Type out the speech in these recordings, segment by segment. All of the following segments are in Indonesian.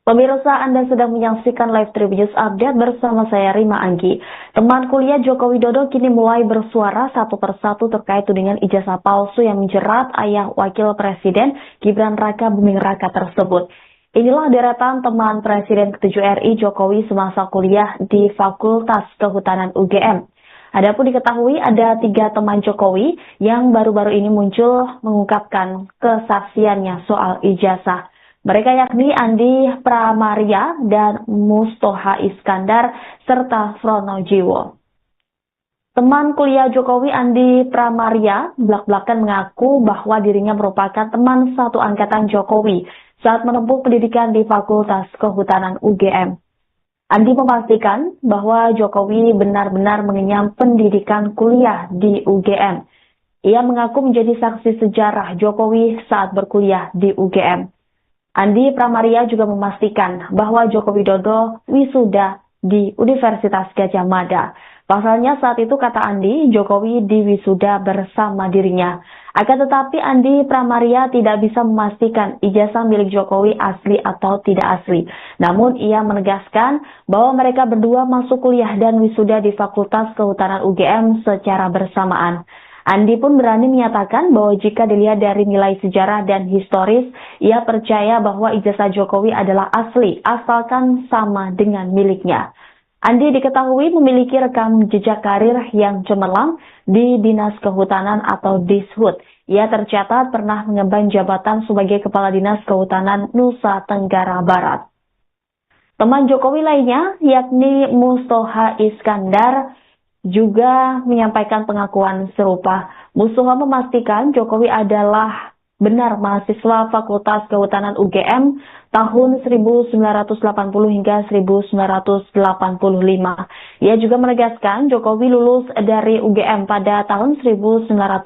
Pemirsa, Anda sedang menyaksikan live Tribun News Update bersama saya Rima Anggi. Teman kuliah Joko Widodo kini mulai bersuara satu persatu terkait tudingan ijazah palsu yang menjerat ayah Wakil Presiden Gibran Raka Buming Raka tersebut. Inilah deretan teman Presiden ke-7 RI Jokowi semasa kuliah di Fakultas Kehutanan UGM. Adapun diketahui ada 3 teman Jokowi yang baru-baru ini muncul mengungkapkan kesaksiannya soal ijazah. Mereka yakni Andi Pramaria dan Mustoha Iskandar serta Frono Jiwo. Teman kuliah Jokowi Andi Pramaria belak-belakan mengaku bahwa dirinya merupakan teman satu angkatan Jokowi saat menempuh pendidikan di Fakultas Kehutanan UGM. Andi memastikan bahwa Jokowi benar-benar mengenyam pendidikan kuliah di UGM. Ia mengaku menjadi saksi sejarah Jokowi saat berkuliah di UGM. Andi Pramaria juga memastikan bahwa Joko Widodo wisuda di Universitas Gadjah Mada. Pasalnya saat itu, kata Andi, Jokowi diwisuda bersama dirinya. Akan tetapi Andi Pramaria tidak bisa memastikan ijazah milik Jokowi asli atau tidak asli. Namun ia menegaskan bahwa mereka berdua masuk kuliah dan wisuda di Fakultas Kehutanan UGM secara bersamaan. Andi pun berani menyatakan bahwa jika dilihat dari nilai sejarah dan historis, ia percaya bahwa ijazah Jokowi adalah asli, asalkan sama dengan miliknya. Andi diketahui memiliki rekam jejak karir yang cemerlang di Dinas Kehutanan atau Dishut. Ia tercatat pernah mengemban jabatan sebagai Kepala Dinas Kehutanan Nusa Tenggara Barat. Teman Jokowi lainnya, yakni Mustoha Iskandar, juga menyampaikan pengakuan serupa. Mustoha memastikan Jokowi adalah benar mahasiswa Fakultas Kehutanan UGM tahun 1980 hingga 1985. Ia juga menegaskan Jokowi lulus dari UGM pada tahun 1985.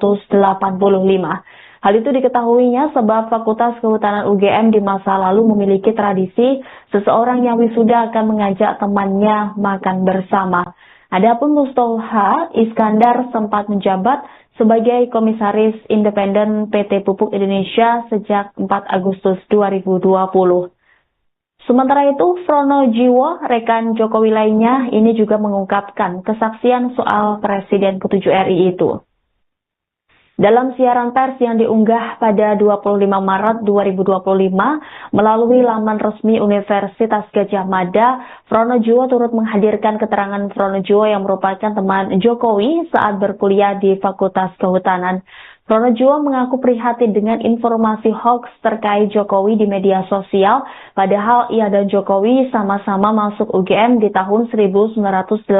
Hal itu diketahuinya sebab Fakultas Kehutanan UGM di masa lalu memiliki tradisi seseorang yang wisuda akan mengajak temannya makan bersama. Adapun Mustoha Iskandar sempat menjabat sebagai Komisaris Independen PT Pupuk Indonesia sejak 4 Agustus 2020. Sementara itu, Frono Jiwo, rekan Jokowi lainnya, ini juga mengungkapkan kesaksian soal Presiden ke-7 RI itu. Dalam siaran pers yang diunggah pada 25 Maret 2025 melalui laman resmi Universitas Gadjah Mada, Frono Jiwo turut menghadirkan keterangan Frono Jiwo yang merupakan teman Jokowi saat berkuliah di Fakultas Kehutanan. Frono Jiwo mengaku prihatin dengan informasi hoax terkait Jokowi di media sosial, padahal ia dan Jokowi sama-sama masuk UGM di tahun 1980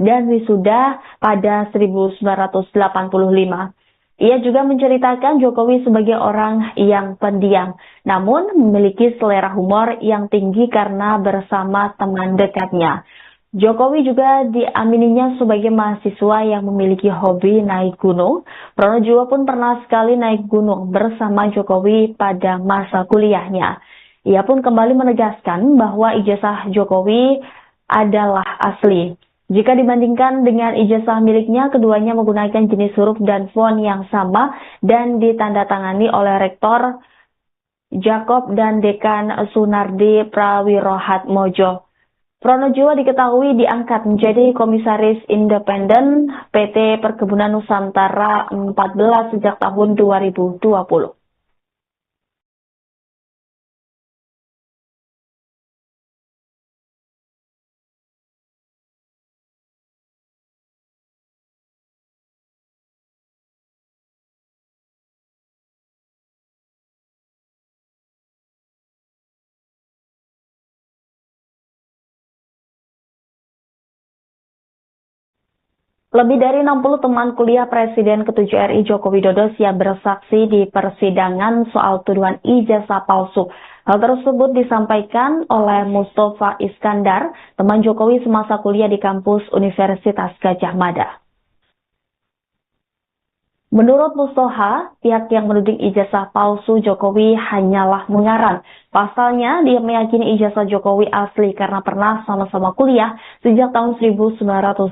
dan wisuda pada 1985. Ia juga menceritakan Jokowi sebagai orang yang pendiam, namun memiliki selera humor yang tinggi karena bersama teman dekatnya. Jokowi juga diamininya sebagai mahasiswa yang memiliki hobi naik gunung. Frono Jiwo pun pernah sekali naik gunung bersama Jokowi pada masa kuliahnya. Ia pun kembali menegaskan bahwa ijazah Jokowi adalah asli. Jika dibandingkan dengan ijazah miliknya, keduanya menggunakan jenis huruf dan font yang sama dan ditandatangani oleh Rektor Jakob dan Dekan Sunardi Prawirohatmojo. Frono Jiwo diketahui diangkat menjadi Komisaris Independen PT Perkebunan Nusantara 14 sejak tahun 2020. Lebih dari 60 teman kuliah Presiden ke-7 RI Joko Widodo siap bersaksi di persidangan soal tuduhan ijazah palsu. Hal tersebut disampaikan oleh Mustoha Iskandar, teman Jokowi semasa kuliah di kampus Universitas Gadjah Mada. Menurut Mustoha, pihak yang menuding ijazah palsu Jokowi hanyalah mengarang. Pasalnya, dia meyakini ijazah Jokowi asli karena pernah sama-sama kuliah sejak tahun 1980.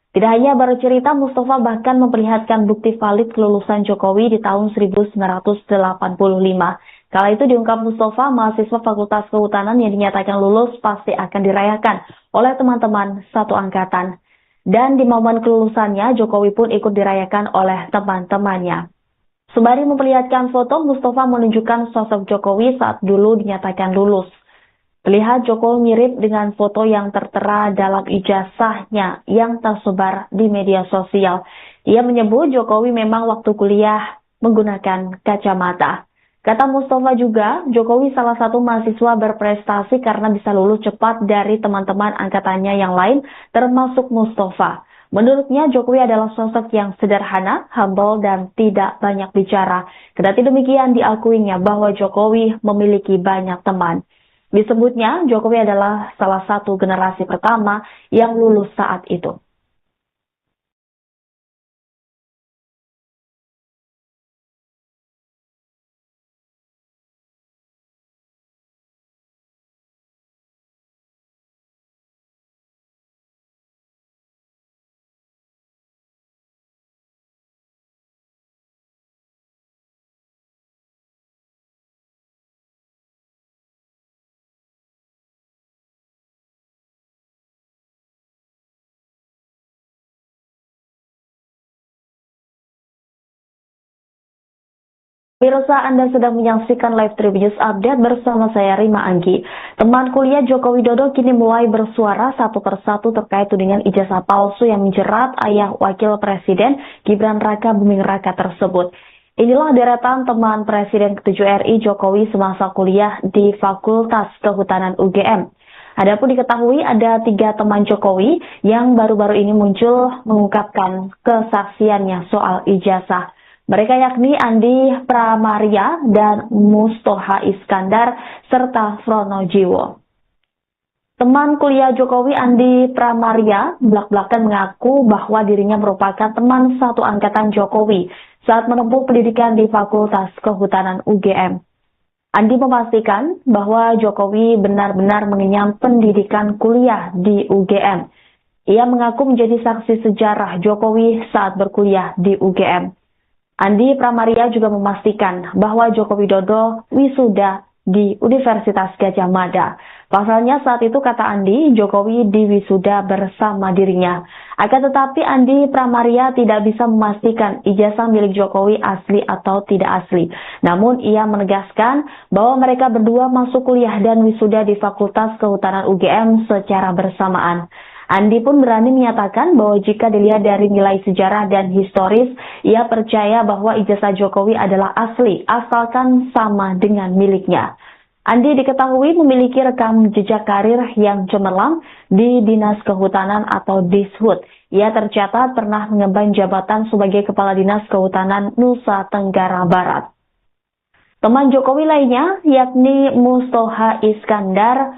Tidak hanya bercerita, Mustoha bahkan memperlihatkan bukti valid kelulusan Jokowi di tahun 1985. Kala itu diungkap Mustafa, mahasiswa Fakultas Kehutanan yang dinyatakan lulus pasti akan dirayakan oleh teman-teman satu angkatan. Dan di momen kelulusannya, Jokowi pun ikut dirayakan oleh teman-temannya. Sembari memperlihatkan foto, Mustafa menunjukkan sosok Jokowi saat dulu dinyatakan lulus. Terlihat Jokowi mirip dengan foto yang tertera dalam ijazahnya yang tersebar di media sosial. Ia menyebut Jokowi memang waktu kuliah menggunakan kacamata. Kata Mustafa juga, Jokowi salah satu mahasiswa berprestasi karena bisa lulus cepat dari teman-teman angkatannya yang lain, termasuk Mustafa. Menurutnya, Jokowi adalah sosok yang sederhana, humble, dan tidak banyak bicara. Kendati demikian, diakuinya bahwa Jokowi memiliki banyak teman. Disebutnya, Jokowi adalah salah satu generasi pertama yang lulus saat itu. Pemirsa, Anda sedang menyaksikan live Tribun News Update bersama saya Rima Anggi. Teman kuliah Joko Widodo kini mulai bersuara satu persatu terkait tudingan ijazah palsu yang menjerat ayah Wakil Presiden Gibran Raka Buming Raka tersebut. Inilah deretan teman Presiden ke-7 RI Jokowi semasa kuliah di Fakultas Kehutanan UGM. Adapun diketahui ada 3 teman Jokowi yang baru-baru ini muncul mengungkapkan kesaksiannya soal ijazah. Mereka yakni Andi Pramaria dan Mustoha Iskandar serta Frono Jiwo. Teman kuliah Jokowi Andi Pramaria belak-belakan mengaku bahwa dirinya merupakan teman satu angkatan Jokowi saat menempuh pendidikan di Fakultas Kehutanan UGM. Andi memastikan bahwa Jokowi benar-benar mengenyam pendidikan kuliah di UGM. Ia mengaku menjadi saksi sejarah Jokowi saat berkuliah di UGM. Andi Pramaria juga memastikan bahwa Joko Widodo wisuda di Universitas Gadjah Mada. Pasalnya saat itu kata Andi, Jokowi diwisuda bersama dirinya. Akan tetapi Andi Pramaria tidak bisa memastikan ijazah milik Jokowi asli atau tidak asli. Namun ia menegaskan bahwa mereka berdua masuk kuliah dan wisuda di Fakultas Kehutanan UGM secara bersamaan. Andi pun berani menyatakan bahwa jika dilihat dari nilai sejarah dan historis, ia percaya bahwa ijazah Jokowi adalah asli, asalkan sama dengan miliknya. Andi diketahui memiliki rekam jejak karir yang cemerlang di Dinas Kehutanan atau Dishut. Ia tercatat pernah mengemban jabatan sebagai Kepala Dinas Kehutanan Nusa Tenggara Barat. Teman Jokowi lainnya, yakni Mustoha Iskandar,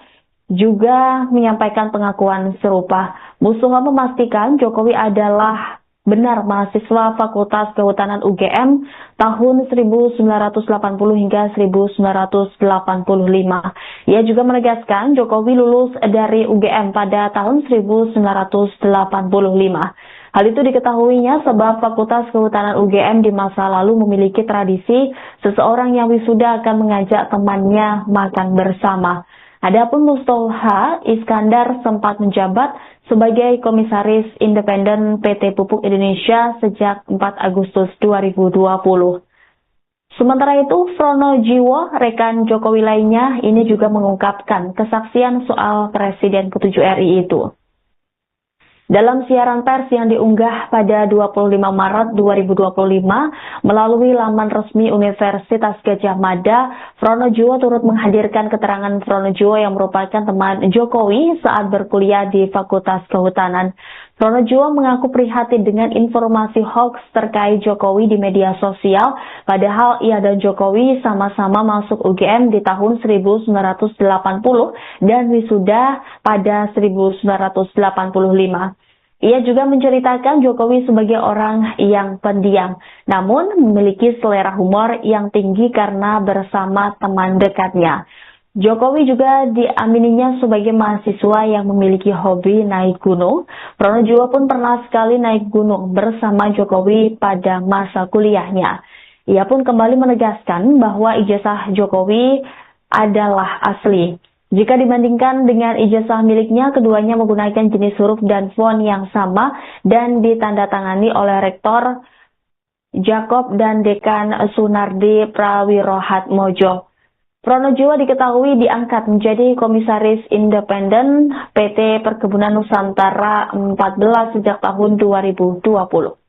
juga menyampaikan pengakuan serupa. Mustoha memastikan Jokowi adalah benar mahasiswa Fakultas Kehutanan UGM tahun 1980 hingga 1985. Ia juga menegaskan Jokowi lulus dari UGM pada tahun 1985. Hal itu diketahuinya sebab Fakultas Kehutanan UGM di masa lalu memiliki tradisi seseorang yang wisuda akan mengajak temannya makan bersama. Adapun Mustoha Iskandar sempat menjabat sebagai Komisaris Independen PT Pupuk Indonesia sejak 4 Agustus 2020. Sementara itu, Frono Jiwo, rekan Jokowi lainnya, ini juga mengungkapkan kesaksian soal Presiden ke-7 RI itu. Dalam siaran pers yang diunggah pada 25 Maret 2025 melalui laman resmi Universitas Gadjah Mada, Frono Jiwo turut menghadirkan keterangan Frono Jiwo yang merupakan teman Jokowi saat berkuliah di Fakultas Kehutanan. Frono Jiwo mengaku prihatin dengan informasi hoax terkait Jokowi di media sosial, padahal ia dan Jokowi sama-sama masuk UGM di tahun 1980 dan wisuda pada 1985. Ia juga menceritakan Jokowi sebagai orang yang pendiam, namun memiliki selera humor yang tinggi karena bersama teman dekatnya. Jokowi juga diamininya sebagai mahasiswa yang memiliki hobi naik gunung. Frono Jiwo pun pernah sekali naik gunung bersama Jokowi pada masa kuliahnya. Ia pun kembali menegaskan bahwa ijazah Jokowi adalah asli. Jika dibandingkan dengan ijazah miliknya, keduanya menggunakan jenis huruf dan font yang sama dan ditandatangani oleh Rektor Jakob dan Dekan Sunardi Prawirohatmojo. Pronojiwo diketahui diangkat menjadi Komisaris Independen PT Perkebunan Nusantara 14 sejak tahun 2020.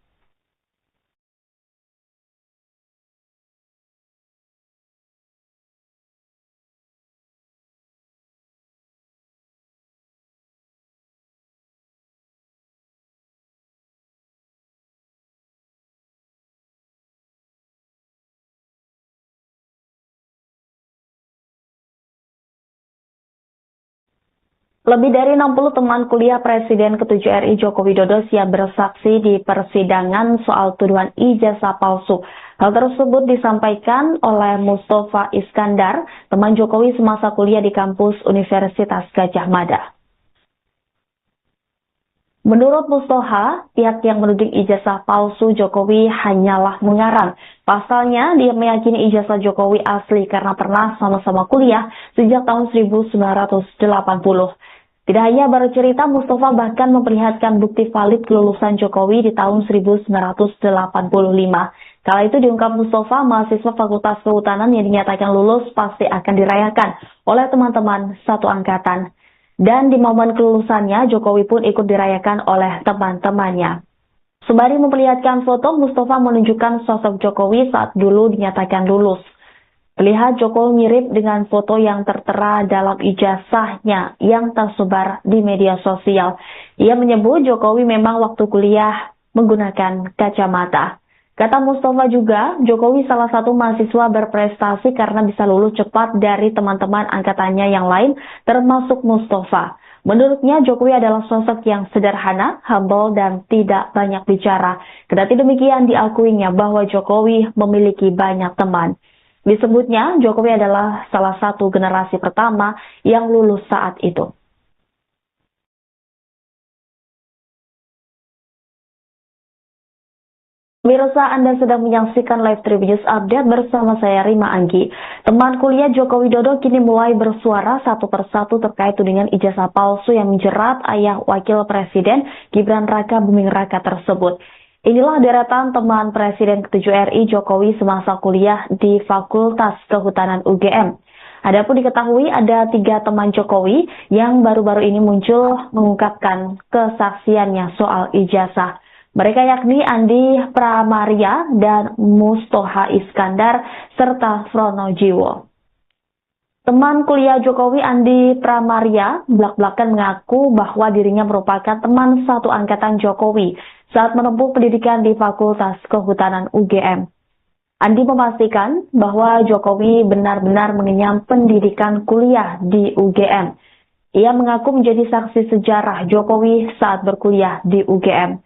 Lebih dari 60 teman kuliah Presiden ke-7 RI Joko Widodo siap bersaksi di persidangan soal tuduhan ijazah palsu. Hal tersebut disampaikan oleh Mustafa Iskandar, teman Jokowi semasa kuliah di kampus Universitas Gadjah Mada. Menurut Mustafa, pihak yang menuding ijazah palsu Jokowi hanyalah mengarang. Pasalnya, dia meyakini ijazah Jokowi asli karena pernah sama-sama kuliah sejak tahun 1980. Tidak hanya bercerita, Mustafa bahkan memperlihatkan bukti valid kelulusan Jokowi di tahun 1985. Kala itu diungkap Mustafa, mahasiswa Fakultas Kehutanan yang dinyatakan lulus pasti akan dirayakan oleh teman-teman satu angkatan. Dan di momen kelulusannya, Jokowi pun ikut dirayakan oleh teman-temannya. Sembari memperlihatkan foto, Mustafa menunjukkan sosok Jokowi saat dulu dinyatakan lulus. Terlihat Jokowi mirip dengan foto yang tertera dalam ijazahnya yang tersebar di media sosial. Ia menyebut Jokowi memang waktu kuliah menggunakan kacamata. Kata Mustafa juga, Jokowi salah satu mahasiswa berprestasi karena bisa lulus cepat dari teman-teman angkatannya yang lain, termasuk Mustafa. Menurutnya, Jokowi adalah sosok yang sederhana, humble, dan tidak banyak bicara. Kendati demikian, diakuinya bahwa Jokowi memiliki banyak teman. Disebutnya, Jokowi adalah salah satu generasi pertama yang lulus saat itu. Pemirsa, Anda sedang menyaksikan live Tribun News Update bersama saya Rima Anggi. Teman kuliah Joko Widodo kini mulai bersuara satu persatu terkait tudingan ijazah palsu yang menjerat ayah Wakil Presiden Gibran Raka Buming Raka tersebut. Inilah deretan teman Presiden ke-7 RI Jokowi semasa kuliah di Fakultas Kehutanan UGM. Adapun diketahui ada 3 teman Jokowi yang baru-baru ini muncul mengungkapkan kesaksiannya soal ijazah. Mereka yakni Andi Pramaria dan Mustafa Iskandar serta Pronojiwo. Teman kuliah Jokowi Andi Pramaria belak-belakan mengaku bahwa dirinya merupakan teman satu angkatan Jokowi saat menempuh pendidikan di Fakultas Kehutanan UGM. Andi memastikan bahwa Jokowi benar-benar mengenyam pendidikan kuliah di UGM. Ia mengaku menjadi saksi sejarah Jokowi saat berkuliah di UGM.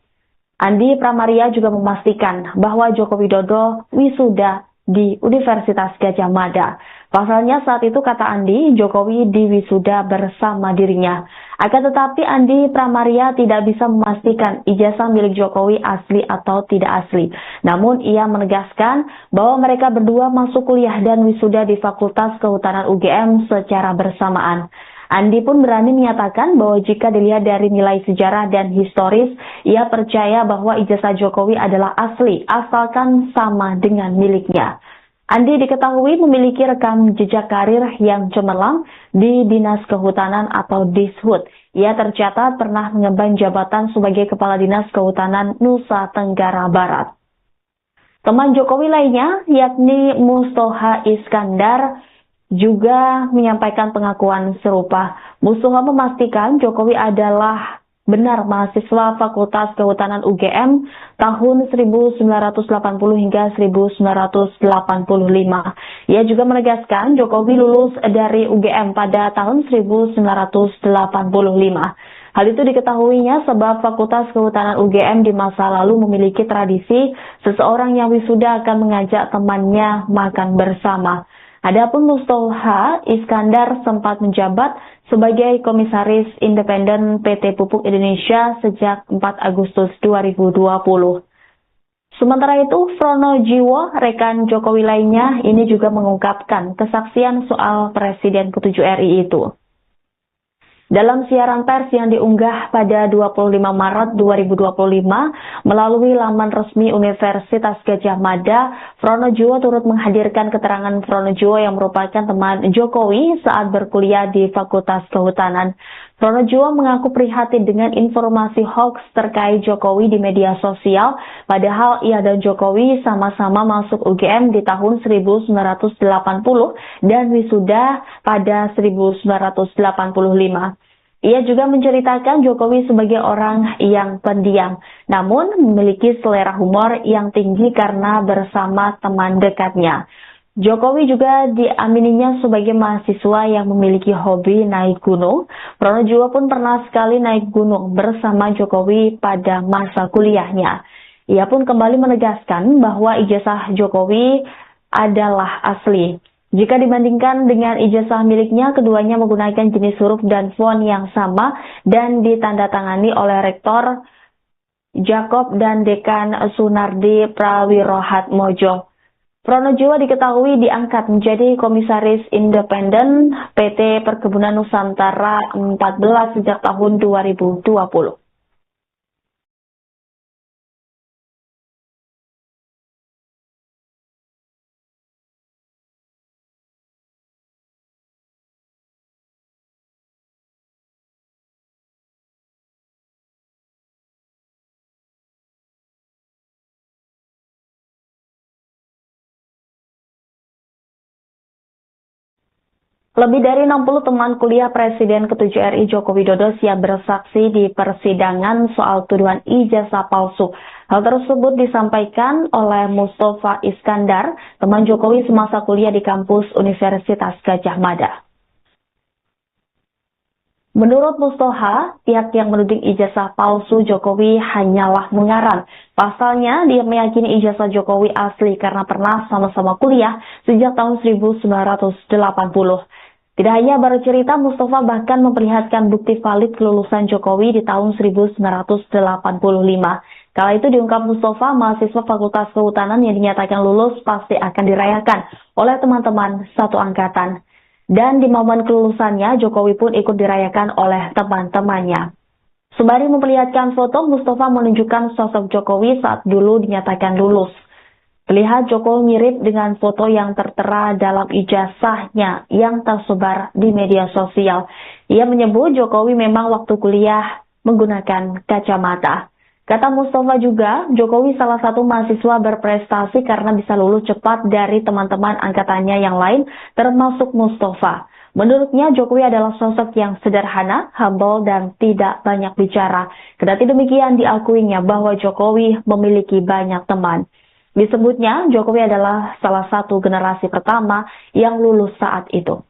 Andi Pramaria juga memastikan bahwa Joko Widodo wisuda di Universitas Gadjah Mada. Pasalnya saat itu, kata Andi, Jokowi diwisuda bersama dirinya. Akan tetapi Andi Pramaria tidak bisa memastikan ijazah milik Jokowi asli atau tidak asli. Namun ia menegaskan bahwa mereka berdua masuk kuliah dan wisuda di Fakultas Kehutanan UGM secara bersamaan. Andi pun berani menyatakan bahwa jika dilihat dari nilai sejarah dan historis, ia percaya bahwa ijazah Jokowi adalah asli, asalkan sama dengan miliknya. Andi diketahui memiliki rekam jejak karir yang cemerlang di Dinas Kehutanan atau Dishut. Ia tercatat pernah mengemban jabatan sebagai Kepala Dinas Kehutanan Nusa Tenggara Barat. Teman Jokowi lainnya, yakni Mustafa Iskandar, juga menyampaikan pengakuan serupa. Mustafa memastikan Jokowi adalah benar mahasiswa Fakultas Kehutanan UGM tahun 1980 hingga 1985. Ia juga menegaskan Jokowi lulus dari UGM pada tahun 1985. Hal itu diketahuinya sebab Fakultas Kehutanan UGM di masa lalu memiliki tradisi seseorang yang wisuda akan mengajak temannya makan bersama. Adapun Mustafa Iskandar sempat menjabat sebagai Komisaris Independen PT Pupuk Indonesia sejak 4 Agustus 2020. Sementara itu, Frono Jiwo, rekan Jokowi lainnya, ini juga mengungkapkan kesaksian soal Presiden ke-7 RI itu. Dalam siaran pers yang diunggah pada 25 Maret 2025 melalui laman resmi Universitas Gadjah Mada, Frono Jiwo turut menghadirkan keterangan Frono Jiwo yang merupakan teman Jokowi saat berkuliah di Fakultas Kehutanan. Frono Jiwo mengaku prihatin dengan informasi hoax terkait Jokowi di media sosial, padahal ia dan Jokowi sama-sama masuk UGM di tahun 1980 dan wisuda pada 1985. Ia juga menceritakan Jokowi sebagai orang yang pendiam, namun memiliki selera humor yang tinggi karena bersama teman dekatnya. Jokowi juga diamininya sebagai mahasiswa yang memiliki hobi naik gunung. Frono Jiwo pun pernah sekali naik gunung bersama Jokowi pada masa kuliahnya. Ia pun kembali menegaskan bahwa ijazah Jokowi adalah asli. Jika dibandingkan dengan ijazah miliknya, keduanya menggunakan jenis huruf dan font yang sama dan ditandatangani oleh Rektor Jakob dan Dekan Sunardi Prawirohatmojo. Frono Jiwo diketahui diangkat menjadi Komisaris Independen PT Perkebunan Nusantara 14 sejak tahun 2020. Lebih dari 60 teman kuliah Presiden ke-7 RI Joko Widodo siap bersaksi di persidangan soal tuduhan ijazah palsu. Hal tersebut disampaikan oleh Mustafa Iskandar, teman Jokowi semasa kuliah di kampus Universitas Gadjah Mada. Menurut Mustafa, pihak yang menuding ijazah palsu Jokowi hanyalah mengarang. Pasalnya, dia meyakini ijazah Jokowi asli karena pernah sama-sama kuliah sejak tahun 1980. Tidak hanya bercerita, Mustafa bahkan memperlihatkan bukti valid kelulusan Jokowi di tahun 1985. Kala itu diungkap Mustafa, mahasiswa Fakultas Kehutanan yang dinyatakan lulus pasti akan dirayakan oleh teman-teman satu angkatan. Dan di momen kelulusannya, Jokowi pun ikut dirayakan oleh teman-temannya. Sembari memperlihatkan foto, Mustafa menunjukkan sosok Jokowi saat dulu dinyatakan lulus. Terlihat Jokowi mirip dengan foto yang tertera dalam ijazahnya yang tersebar di media sosial. Ia menyebut Jokowi memang waktu kuliah menggunakan kacamata. Kata Mustafa juga, Jokowi salah satu mahasiswa berprestasi karena bisa lulus cepat dari teman-teman angkatannya yang lain, termasuk Mustafa. Menurutnya, Jokowi adalah sosok yang sederhana, humble, dan tidak banyak bicara. Kendati demikian, diakuinya bahwa Jokowi memiliki banyak teman. Disebutnya, Jokowi adalah salah satu generasi pertama yang lulus saat itu.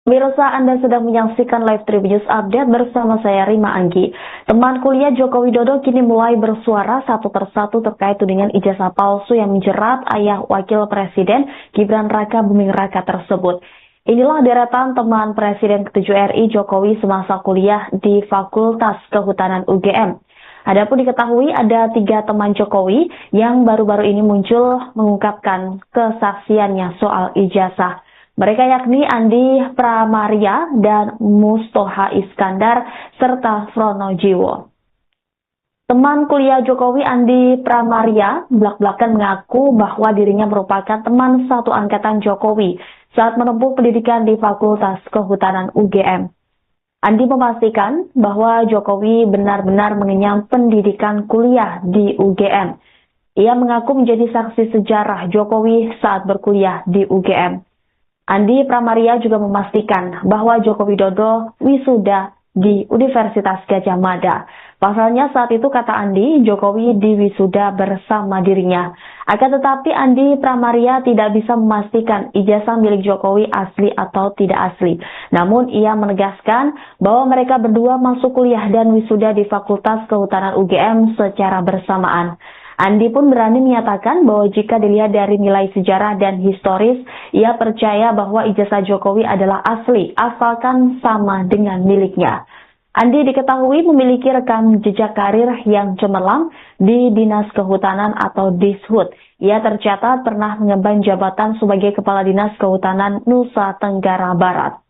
Pemirsa, Anda sedang menyaksikan live Tribun News Update bersama saya Rima Anggi. Teman kuliah Joko Widodo kini mulai bersuara satu persatu terkait tudingan ijazah palsu yang menjerat ayah Wakil Presiden Gibran Raka Buming Raka tersebut. Inilah deretan teman Presiden ke-7 RI Jokowi semasa kuliah di Fakultas Kehutanan UGM. Adapun diketahui ada 3 teman Jokowi yang baru-baru ini muncul mengungkapkan kesaksiannya soal ijazah. Mereka yakni Andi Pramaria dan Mustafa Iskandar serta Frono Jiwo. Teman kuliah Jokowi Andi Pramaria belak-belakan mengaku bahwa dirinya merupakan teman satu angkatan Jokowi saat menempuh pendidikan di Fakultas Kehutanan UGM. Andi memastikan bahwa Jokowi benar-benar mengenyam pendidikan kuliah di UGM. Ia mengaku menjadi saksi sejarah Jokowi saat berkuliah di UGM. Andi Pramaria juga memastikan bahwa Joko Widodo wisuda di Universitas Gadjah Mada. Pasalnya saat itu kata Andi, Jokowi diwisuda bersama dirinya. Akan tetapi Andi Pramaria tidak bisa memastikan ijazah milik Jokowi asli atau tidak asli. Namun ia menegaskan bahwa mereka berdua masuk kuliah dan wisuda di Fakultas Kehutanan UGM secara bersamaan. Andi pun berani menyatakan bahwa jika dilihat dari nilai sejarah dan historis, ia percaya bahwa ijazah Jokowi adalah asli, asalkan sama dengan miliknya. Andi diketahui memiliki rekam jejak karir yang cemerlang di Dinas Kehutanan atau Dishub. Ia tercatat pernah mengemban jabatan sebagai Kepala Dinas Kehutanan Nusa Tenggara Barat.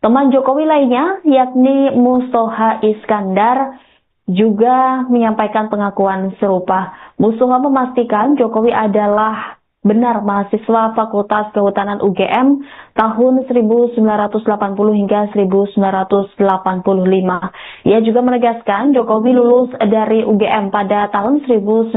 Teman Jokowi lainnya, yakni Mustoha Iskandar, juga menyampaikan pengakuan serupa. Mustoha memastikan Jokowi adalah benar mahasiswa Fakultas Kehutanan UGM tahun 1980 hingga 1985. Ia juga menegaskan Jokowi lulus dari UGM pada tahun 1985.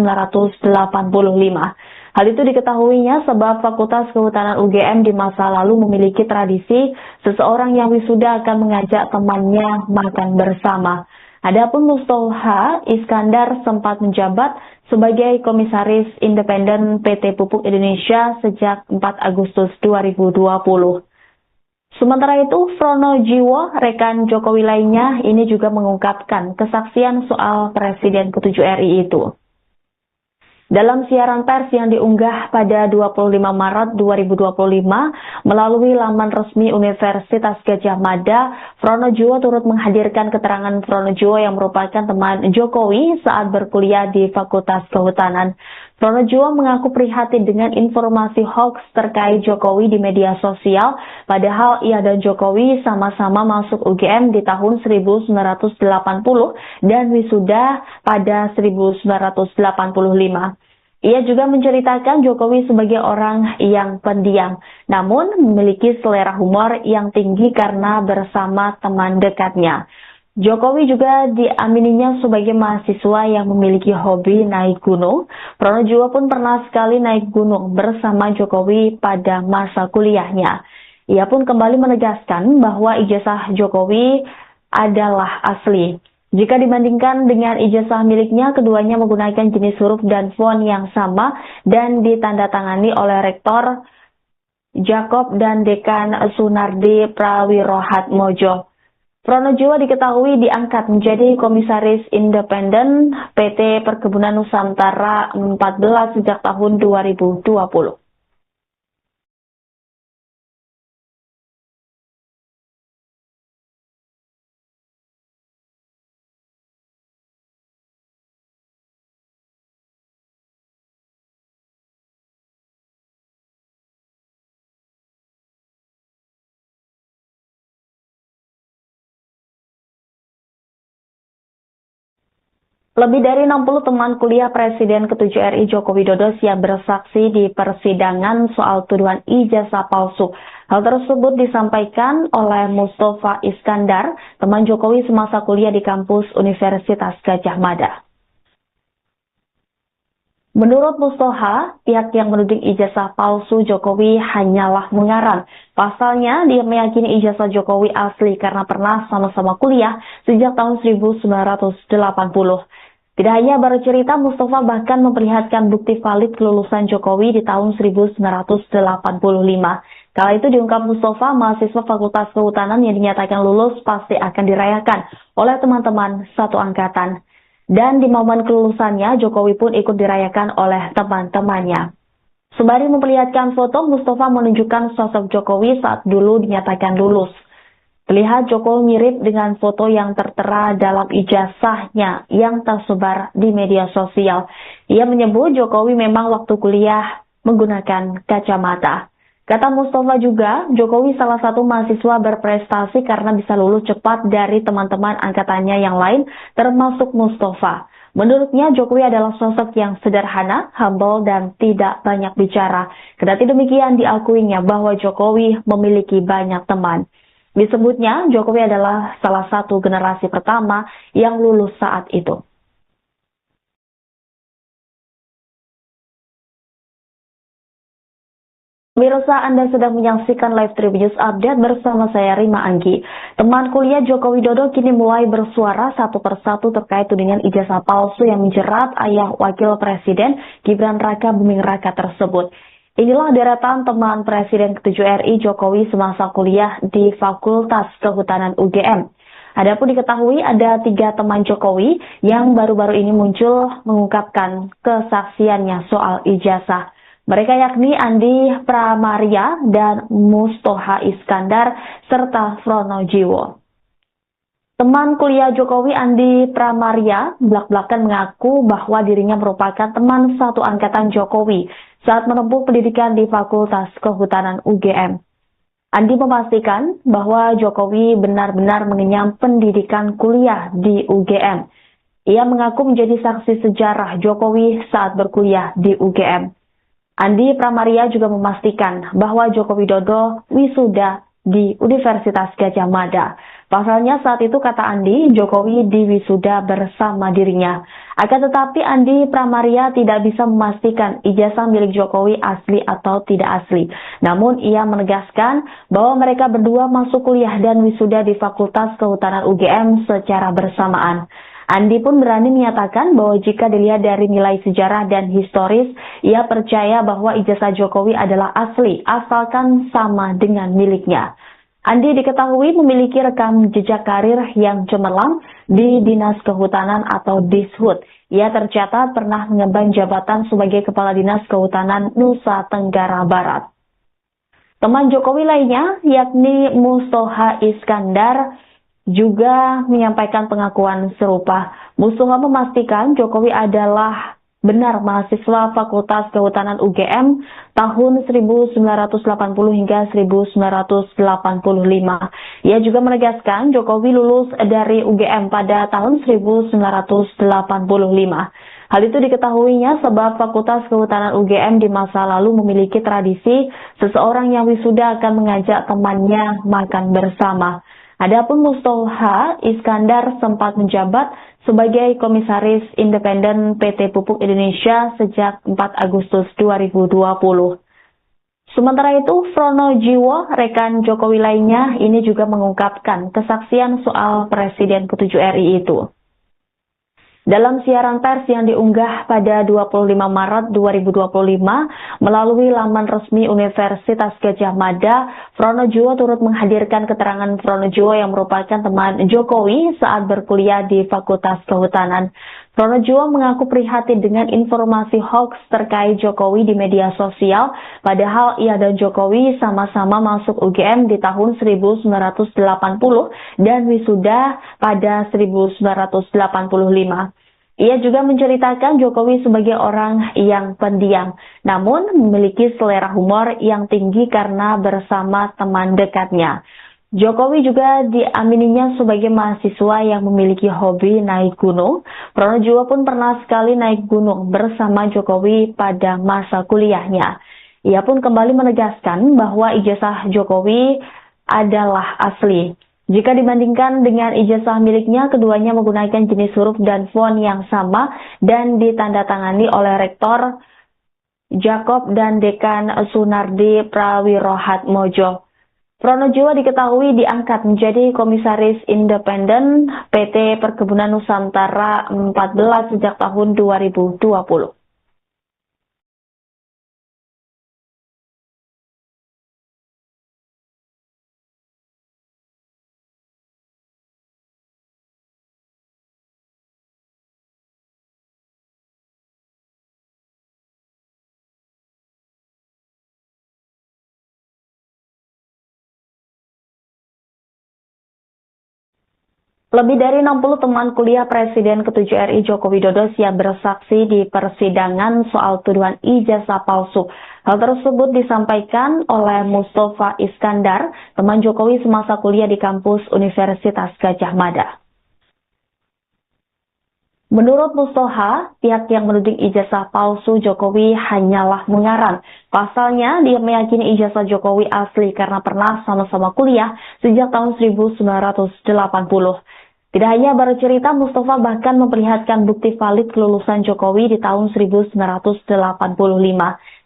Hal itu diketahuinya sebab Fakultas Kehutanan UGM di masa lalu memiliki tradisi seseorang yang wisuda akan mengajak temannya makan bersama. Adapun Mustoha Iskandar sempat menjabat sebagai Komisaris Independen PT Pupuk Indonesia sejak 4 Agustus 2020. Sementara itu, Frono Jiwo, rekan Jokowi lainnya, ini juga mengungkapkan kesaksian soal Presiden ke-7 RI itu. Dalam siaran pers yang diunggah pada 25 Maret 2025 melalui laman resmi Universitas Gadjah Mada, Frono Jiwo turut menghadirkan keterangan Frono Jiwo yang merupakan teman Jokowi saat berkuliah di Fakultas Kehutanan. Frono Jiwo mengaku prihatin dengan informasi hoax terkait Jokowi di media sosial, padahal ia dan Jokowi sama-sama masuk UGM di tahun 1980 dan wisuda pada 1985. Ia juga menceritakan Jokowi sebagai orang yang pendiam, namun memiliki selera humor yang tinggi karena bersama teman dekatnya. Jokowi juga diamininya sebagai mahasiswa yang memiliki hobi naik gunung. Frono Jiwo pun pernah sekali naik gunung bersama Jokowi pada masa kuliahnya. Ia pun kembali menegaskan bahwa ijazah Jokowi adalah asli. Jika dibandingkan dengan ijazah miliknya, keduanya menggunakan jenis huruf dan font yang sama dan ditandatangani oleh Rektor Jakob dan Dekan Sunardi Prawirohatmojo. Frono Jiwo diketahui diangkat menjadi Komisaris Independen PT Perkebunan Nusantara 14 sejak tahun 2020. Lebih dari 60 teman kuliah Presiden ke-7 RI Joko Widodo siap bersaksi di persidangan soal tuduhan ijazah palsu. Hal tersebut disampaikan oleh Mustoha Iskandar, teman Jokowi semasa kuliah di kampus Universitas Gadjah Mada. Menurut Mustoha, pihak yang menuding ijazah palsu Jokowi hanyalah mengarang. Pasalnya, dia meyakini ijazah Jokowi asli karena pernah sama-sama kuliah sejak tahun 1980. Tidak hanya bercerita, Mustoha bahkan memperlihatkan bukti valid kelulusan Jokowi di tahun 1985. Kala itu diungkap Mustoha, mahasiswa Fakultas Kehutanan yang dinyatakan lulus pasti akan dirayakan oleh teman-teman satu angkatan. Dan di momen kelulusannya, Jokowi pun ikut dirayakan oleh teman-temannya. Sembari memperlihatkan foto, Mustoha menunjukkan sosok Jokowi saat dulu dinyatakan lulus. Terlihat Jokowi mirip dengan foto yang tertera dalam ijazahnya yang tersebar di media sosial. Ia menyebut Jokowi memang waktu kuliah menggunakan kacamata. Kata Mustoha juga, Jokowi salah satu mahasiswa berprestasi karena bisa lulus cepat dari teman-teman angkatannya yang lain, termasuk Mustoha. Menurutnya, Jokowi adalah sosok yang sederhana, humble, dan tidak banyak bicara. Kendati demikian, diakuinya bahwa Jokowi memiliki banyak teman. Disebutnya, Jokowi adalah salah satu generasi pertama yang lulus saat itu. Pemirsa, Anda sedang menyaksikan live Tribun News Update bersama saya Rima Anggi. Teman kuliah Joko Widodo kini mulai bersuara satu persatu terkait tudingan ijazah palsu yang menjerat ayah Wakil Presiden Gibran Raka Buming Raka tersebut. Inilah deretan teman Presiden ke-7 RI Jokowi semasa kuliah di Fakultas Kehutanan UGM. Adapun diketahui ada 3 teman Jokowi yang baru-baru ini muncul mengungkapkan kesaksiannya soal ijazah. Mereka yakni Andi Pramaria dan Mustoha Iskandar serta Frono Jiwo. Teman kuliah Jokowi Andi Pramaria belak-belakan mengaku bahwa dirinya merupakan teman satu angkatan Jokowi saat menempuh pendidikan di Fakultas Kehutanan UGM. Andi memastikan bahwa Jokowi benar-benar mengenyam pendidikan kuliah di UGM. Ia mengaku menjadi saksi sejarah Jokowi saat berkuliah di UGM. Andi Pramaria juga memastikan bahwa Joko Widodo wisuda di Universitas Gadjah Mada. Pasalnya saat itu, kata Andi, Jokowi diwisuda bersama dirinya. Akan tetapi Andi Pramaria tidak bisa memastikan ijazah milik Jokowi asli atau tidak asli. Namun ia menegaskan bahwa mereka berdua masuk kuliah dan wisuda di Fakultas Kehutanan UGM secara bersamaan. Andi pun berani menyatakan bahwa jika dilihat dari nilai sejarah dan historis, ia percaya bahwa ijazah Jokowi adalah asli, asalkan sama dengan miliknya. Andi diketahui memiliki rekam jejak karir yang cemerlang di Dinas Kehutanan atau Dishut. Ia tercatat pernah mengemban jabatan sebagai Kepala Dinas Kehutanan Nusa Tenggara Barat. Teman Jokowi lainnya, yakni Mustoha Iskandar, juga menyampaikan pengakuan serupa. Mustoha memastikan Jokowi adalah benar mahasiswa Fakultas Kehutanan UGM tahun 1980 hingga 1985. Ia juga menegaskan Jokowi lulus dari UGM pada tahun 1985. Hal itu diketahuinya sebab Fakultas Kehutanan UGM di masa lalu memiliki tradisi seseorang yang wisuda akan mengajak temannya makan bersama. Adapun Mustoha Iskandar sempat menjabat sebagai Komisaris Independen PT Pupuk Indonesia sejak 4 Agustus 2020. Sementara itu, Frono Jiwo, rekan Jokowi lainnya, ini juga mengungkapkan kesaksian soal Presiden ke-7 RI itu. Dalam siaran pers yang diunggah pada 25 Maret 2025 melalui laman resmi Universitas Gadjah Mada, Frono Jiwo turut menghadirkan keterangan Frono Jiwo yang merupakan teman Jokowi saat berkuliah di Fakultas Kehutanan. Frono Jiwo mengaku prihatin dengan informasi hoax terkait Jokowi di media sosial, padahal ia dan Jokowi sama-sama masuk UGM di tahun 1980 dan wisuda pada 1985. Ia juga menceritakan Jokowi sebagai orang yang pendiam, namun memiliki selera humor yang tinggi karena bersama teman dekatnya. Jokowi juga diamininya sebagai mahasiswa yang memiliki hobi naik gunung. Frono Jiwo pun pernah sekali naik gunung bersama Jokowi pada masa kuliahnya. Ia pun kembali menegaskan bahwa ijazah Jokowi adalah asli. Jika dibandingkan dengan ijazah miliknya, keduanya menggunakan jenis huruf dan font yang sama dan ditandatangani oleh Rektor Jakob dan Dekan Sunardi Prawirohatmojo. Frono Jiwo diketahui diangkat menjadi Komisaris Independen PT Perkebunan Nusantara 14 sejak tahun 2020. Lebih dari 60 teman kuliah Presiden ke-7 RI Joko Widodo siap bersaksi di persidangan soal tuduhan ijazah palsu. Hal tersebut disampaikan oleh Mustoha Iskandar, teman Jokowi semasa kuliah di kampus Universitas Gadjah Mada. Menurut Mustoha, pihak yang menuding ijazah palsu Jokowi hanyalah mengarang. Pasalnya, dia meyakini ijazah Jokowi asli karena pernah sama-sama kuliah sejak tahun 1980. Tidak hanya bercerita, Mustoha bahkan memperlihatkan bukti valid kelulusan Jokowi di tahun 1985.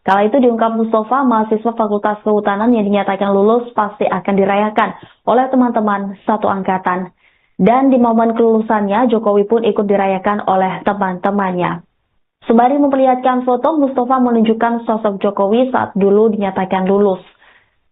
Kala itu diungkap Mustoha, mahasiswa Fakultas Kehutanan yang dinyatakan lulus pasti akan dirayakan oleh teman-teman satu angkatan. Dan di momen kelulusannya, Jokowi pun ikut dirayakan oleh teman-temannya. Sembari memperlihatkan foto, Mustoha menunjukkan sosok Jokowi saat dulu dinyatakan lulus.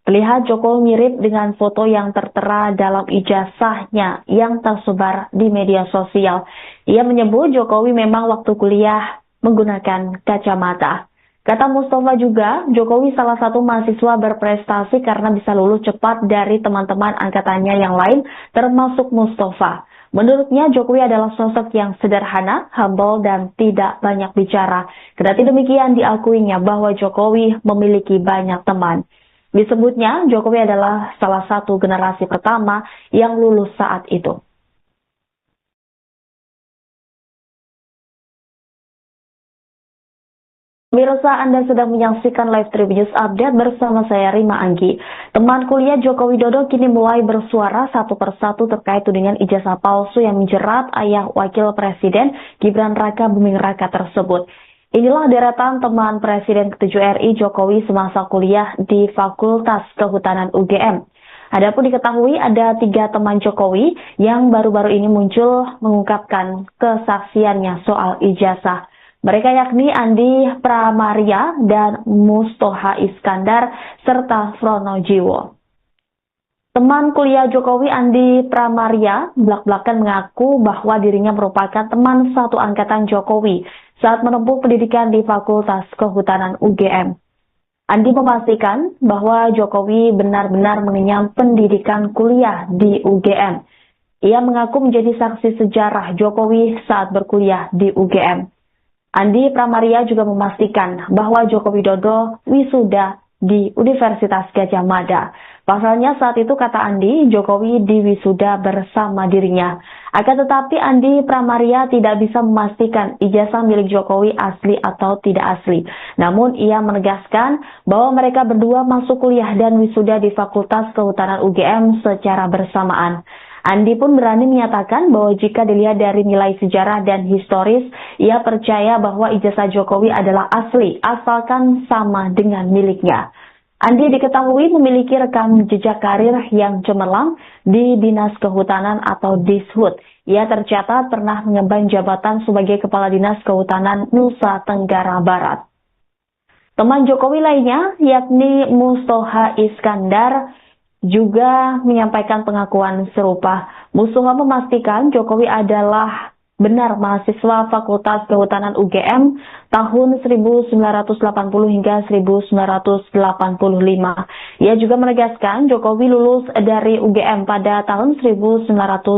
Terlihat Jokowi mirip dengan foto yang tertera dalam ijazahnya yang tersebar di media sosial. Ia menyebut Jokowi memang waktu kuliah menggunakan kacamata. Kata Mustoha juga, Jokowi salah satu mahasiswa berprestasi karena bisa lulus cepat dari teman-teman angkatannya yang lain, termasuk Mustoha. Menurutnya, Jokowi adalah sosok yang sederhana, humble, dan tidak banyak bicara. Kendati demikian, diakuinya bahwa Jokowi memiliki banyak teman. Disebutnya, Jokowi adalah salah satu generasi pertama yang lulus saat itu. Pemirsa, Anda sedang menyaksikan live Tribun News Update bersama saya Rima Anggi. Teman kuliah Joko Widodo kini mulai bersuara satu persatu terkait tudingan ijazah palsu yang menjerat ayah Wakil Presiden Gibran Raka Buming Raka tersebut. Inilah deretan teman Presiden ke-7 RI Jokowi semasa kuliah di Fakultas Kehutanan UGM. Adapun diketahui ada 3 teman Jokowi yang baru-baru ini muncul mengungkapkan kesaksiannya soal ijazah. Mereka yakni Andi Pramaria dan Mustoha Iskandar serta Frono Jiwo. Teman kuliah Jokowi Andi Pramaria belak-belakan mengaku bahwa dirinya merupakan teman satu angkatan Jokowi saat menempuh pendidikan di Fakultas Kehutanan UGM. Andi memastikan bahwa Jokowi benar-benar mengenyam pendidikan kuliah di UGM. Ia mengaku menjadi saksi sejarah Jokowi saat berkuliah di UGM. Andi Pramaria juga memastikan bahwa Joko Widodo wisuda di Universitas Gadjah Mada. Pasalnya saat itu kata Andi, Jokowi diwisuda bersama dirinya. Akan tetapi Andi Pramaria tidak bisa memastikan ijazah milik Jokowi asli atau tidak asli. Namun ia menegaskan bahwa mereka berdua masuk kuliah dan wisuda di Fakultas Kehutanan UGM secara bersamaan. Andi pun berani menyatakan bahwa jika dilihat dari nilai sejarah dan historis, ia percaya bahwa ijazah Jokowi adalah asli, asalkan sama dengan miliknya. Andi diketahui memiliki rekam jejak karir yang cemerlang di Dinas Kehutanan atau Dishut. Ia tercatat pernah mengemban jabatan sebagai Kepala Dinas Kehutanan Nusa Tenggara Barat. Teman Jokowi lainnya, yakni Mustoha Iskandar, juga menyampaikan pengakuan serupa. Mustoha memastikan Jokowi adalah benar mahasiswa Fakultas Kehutanan UGM tahun 1980 hingga 1985. Ia juga menegaskan Jokowi lulus dari UGM pada tahun 1985.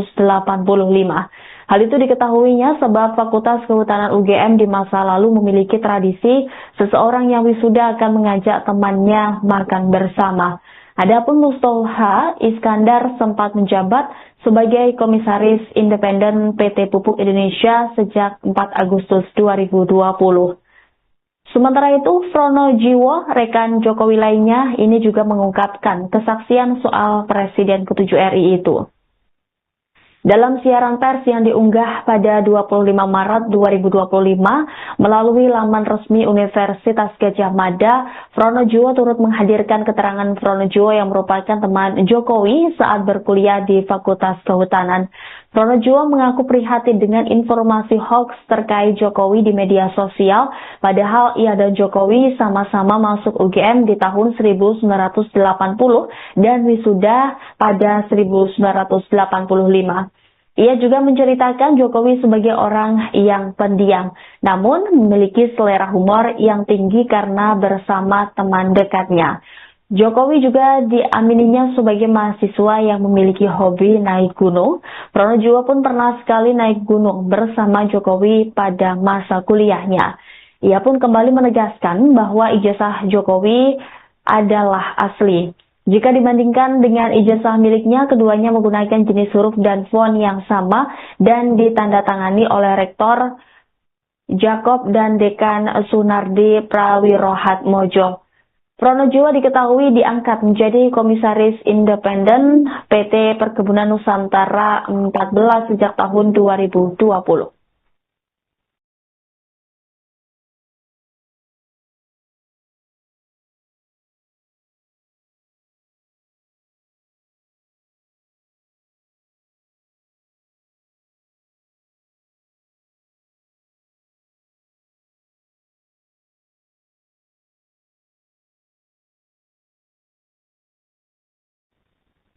Hal itu diketahuinya sebab Fakultas Kehutanan UGM di masa lalu memiliki tradisi seseorang yang wisuda akan mengajak temannya makan bersama. Adapun Mustoha Iskandar sempat menjabat sebagai Komisaris Independen PT Pupuk Indonesia sejak 4 Agustus 2020. Sementara itu, Frono Jiwo, rekan Jokowi lainnya, ini juga mengungkapkan kesaksian soal Presiden ke-7 RI itu. Dalam siaran pers yang diunggah pada 25 Maret 2025 melalui laman resmi Universitas Gadjah Mada, Frono Jiwo turut menghadirkan keterangan Frono Jiwo yang merupakan teman Jokowi saat berkuliah di Fakultas Kehutanan. Frono Jiwo mengaku prihatin dengan informasi hoax terkait Jokowi di media sosial, padahal ia dan Jokowi sama-sama masuk UGM di tahun 1980 dan wisuda pada 1985. Ia juga menceritakan Jokowi sebagai orang yang pendiam, namun memiliki selera humor yang tinggi karena bersama teman dekatnya. Jokowi juga diamininya sebagai mahasiswa yang memiliki hobi naik gunung. Frono Jiwo pun pernah sekali naik gunung bersama Jokowi pada masa kuliahnya. Ia pun kembali menegaskan bahwa ijazah Jokowi adalah asli. Jika dibandingkan dengan ijazah miliknya, keduanya menggunakan jenis huruf dan font yang sama dan ditandatangani oleh Rektor Jakob dan Dekan Sunardi Prawirohatmojo. Frono Jiwo diketahui diangkat menjadi Komisaris Independen PT Perkebunan Nusantara 14 sejak tahun 2020.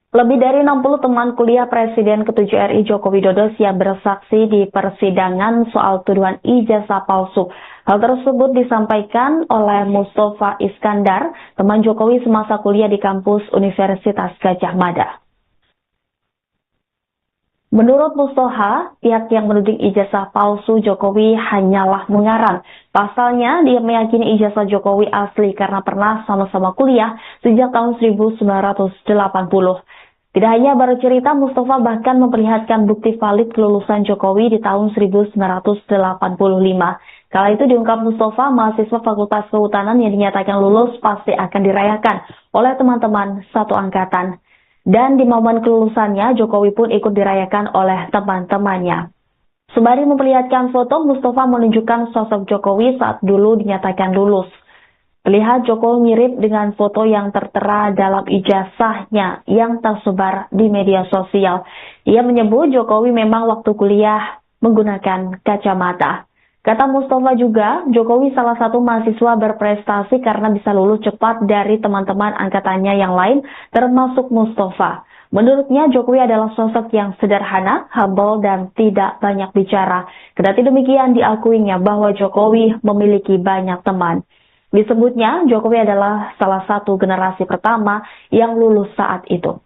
Lebih dari 60 teman kuliah Presiden ke-7 RI Joko Widodo siap bersaksi di persidangan soal tuduhan ijazah palsu. Hal tersebut disampaikan oleh Mustoha Iskandar, teman Jokowi semasa kuliah di kampus Universitas Gadjah Mada. Menurut Mustoha, pihak yang menuding ijazah palsu Jokowi hanyalah mengarang. Pasalnya, dia meyakini ijazah Jokowi asli karena pernah sama-sama kuliah sejak tahun 1980. Tidak hanya baru cerita, Mustafa bahkan memperlihatkan bukti valid kelulusan Jokowi di tahun 1985. Kala itu diungkap Mustafa, mahasiswa Fakultas Kehutanan yang dinyatakan lulus pasti akan dirayakan oleh teman-teman satu angkatan. Dan di momen kelulusannya, Jokowi pun ikut dirayakan oleh teman-temannya. Sembari memperlihatkan foto, Mustafa menunjukkan sosok Jokowi saat dulu dinyatakan lulus. Terlihat Jokowi mirip dengan foto yang tertera dalam ijazahnya yang tersebar di media sosial. Ia menyebut Jokowi memang waktu kuliah menggunakan kacamata. Kata Mustafa juga, Jokowi salah satu mahasiswa berprestasi karena bisa lulus cepat dari teman-teman angkatannya yang lain, termasuk Mustafa. Menurutnya, Jokowi adalah sosok yang sederhana, humble, dan tidak banyak bicara. Kendati demikian, diakuinya bahwa Jokowi memiliki banyak teman. Disebutnya, Jokowi adalah salah satu generasi pertama yang lulus saat itu.